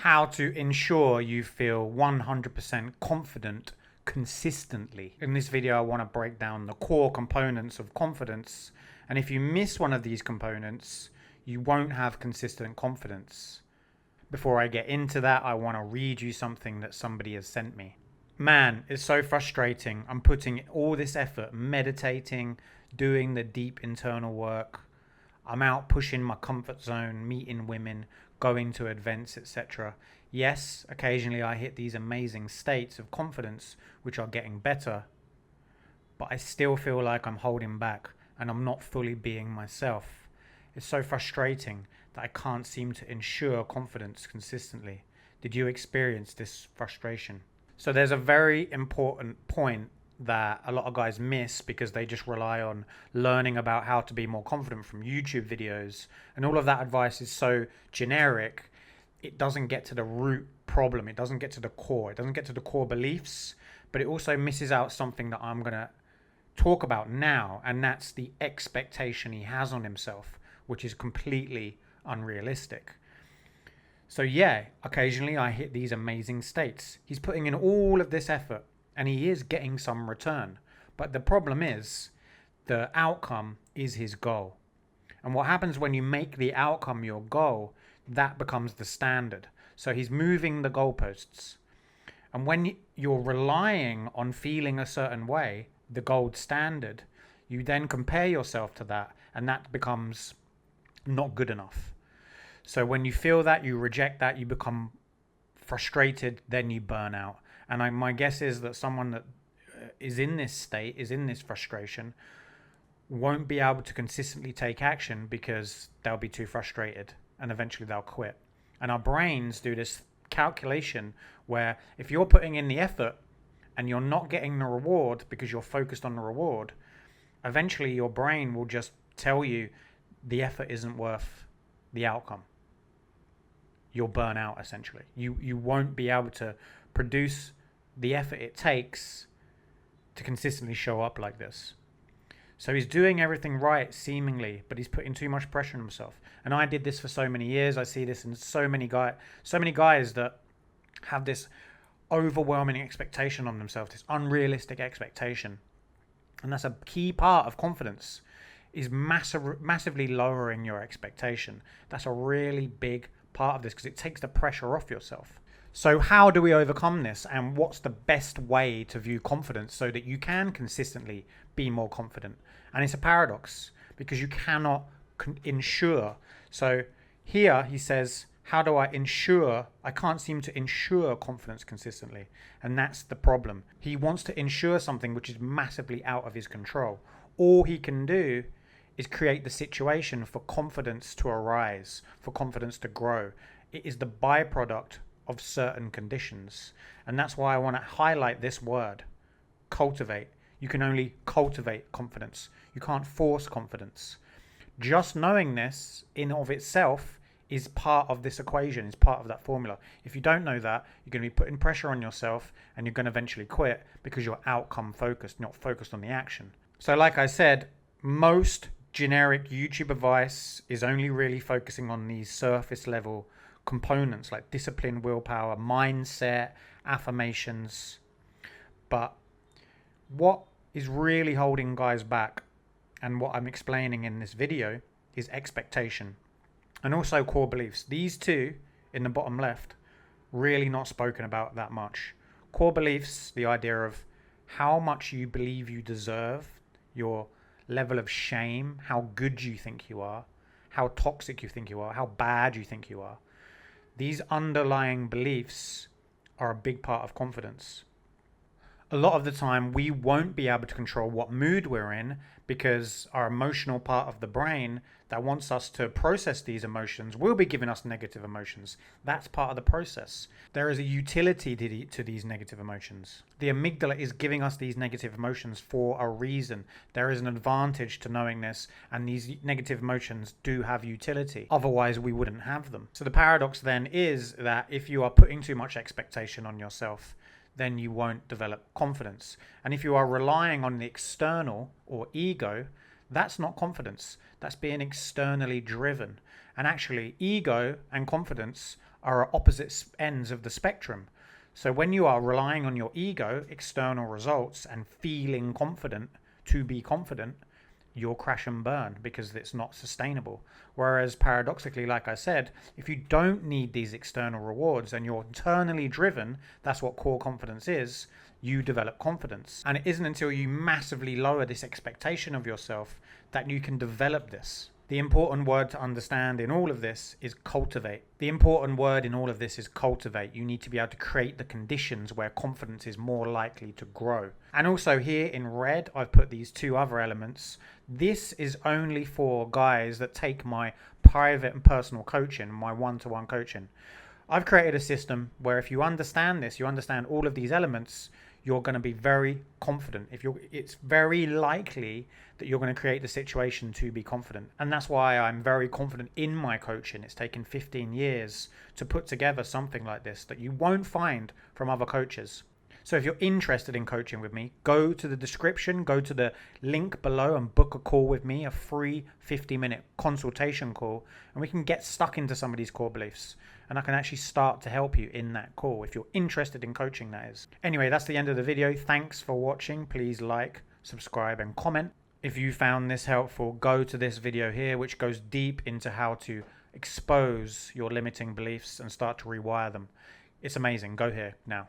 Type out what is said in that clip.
how to ensure you feel 100% confident consistently. In this video, I want to break down the core components of confidence. And if you miss one of these components, you won't have consistent confidence. Before I get into that, I want to read you something that somebody has sent me. Man, it's so frustrating. I'm putting all this effort, meditating, doing the deep internal work. I'm out pushing my comfort zone, meeting women, going to events, etc. Yes, occasionally I hit these amazing states of confidence, which are getting better, but I still feel like I'm holding back and I'm not fully being myself. It's so frustrating that I can't seem to ensure confidence consistently. Did you experience this frustration? So there's a very important point that a lot of guys miss because they just rely on learning about how to be more confident from YouTube videos, and all of that advice is so generic. It doesn't get to the root problem. It doesn't get to the core. It doesn't get to the core beliefs, but it also misses out something that I'm going to talk about now, and that's the expectation he has on himself, which is completely unrealistic. So yeah, occasionally I hit these amazing states. He's putting in all of this effort and he is getting some return. But the problem is the outcome is his goal. And what happens when you make the outcome your goal, that becomes the standard. So he's moving the goalposts. And when you're relying on feeling a certain way, the gold standard, you then compare yourself to that, and that becomes not good enough. So when you feel that, you reject that, you become frustrated, then you burn out. And my guess is that someone that is in this state, is in this frustration, won't be able to consistently take action because they'll be too frustrated and eventually they'll quit. And our brains do this calculation where if you're putting in the effort and you're not getting the reward because you're focused on the reward, eventually your brain will just tell you the effort isn't worth the outcome. You'll burn out essentially. You won't be able to produce the effort it takes to consistently show up like this. So he's doing everything right seemingly, but he's putting too much pressure on himself. And I did this for so many years. I see this in so many guys that have this overwhelming expectation on themselves, this unrealistic expectation. And that's a key part of confidence, is massively lowering your expectation. That's a really big part of this because it takes the pressure off yourself. So how do we overcome this, and what's the best way to view confidence so that you can consistently be more confident? And it's a paradox because you cannot ensure. So here he says, how do I ensure? I can't seem to ensure confidence consistently. And that's the problem. He wants to ensure something which is massively out of his control. All he can do is create the situation for confidence to arise, for confidence to grow. It is the byproduct of certain conditions. And that's why I want to highlight this word, cultivate. You can only cultivate confidence. You can't force confidence. Just knowing this in of itself is part of this equation, is part of that formula. If you don't know that, you're going to be putting pressure on yourself and you're going to eventually quit because you're outcome focused, not focused on the action. So like I said, most generic YouTube advice is only really focusing on these surface level components like discipline, willpower, mindset, affirmations. But what is really holding guys back, and what I'm explaining in this video, is expectation and also core beliefs. These two in the bottom left, really not spoken about that much. Core beliefs, the idea of how much you believe you deserve, your level of shame, how good you think you are, how toxic you think you are, how bad you think you are. These underlying beliefs are a big part of confidence. A lot of the time we won't be able to control what mood we're in because our emotional part of the brain that wants us to process these emotions will be giving us negative emotions. That's part of the process. There is a utility to these negative emotions. The amygdala is giving us these negative emotions for a reason. There is an advantage to knowing this, and these negative emotions do have utility. Otherwise, we wouldn't have them. So the paradox then is that if you are putting too much expectation on yourself, then you won't develop confidence. And if you are relying on the external or ego, that's not confidence. That's being externally driven. And actually, ego and confidence are opposite ends of the spectrum. So when you are relying on your ego, external results, and feeling confident to be confident, you'll crash and burn because it's not sustainable. Whereas paradoxically, like I said, if you don't need these external rewards and you're internally driven, that's what core confidence is, you develop confidence. And it isn't until you massively lower this expectation of yourself that you can develop this. The important word to understand in all of this is cultivate. The important word in all of this is cultivate. You need to be able to create the conditions where confidence is more likely to grow. And also here in red, I've put these two other elements. This is only for guys that take my private and personal coaching, my one-to-one coaching. I've created a system where if you understand this, you understand all of these elements, you're going to be very confident. It's very likely that you're going to create the situation to be confident. And that's why I'm very confident in my coaching. It's taken 15 years to put together something like this that you won't find from other coaches. So if you're interested in coaching with me, go to the description, go to the link below and book a call with me, a free 50-minute consultation call, and we can get stuck into some of these core beliefs. And I can actually start to help you in that call if you're interested in coaching, that is. Anyway, that's the end of the video. Thanks for watching. Please like, subscribe, and comment. If you found this helpful, go to this video here, which goes deep into how to expose your limiting beliefs and start to rewire them. It's amazing. Go here now.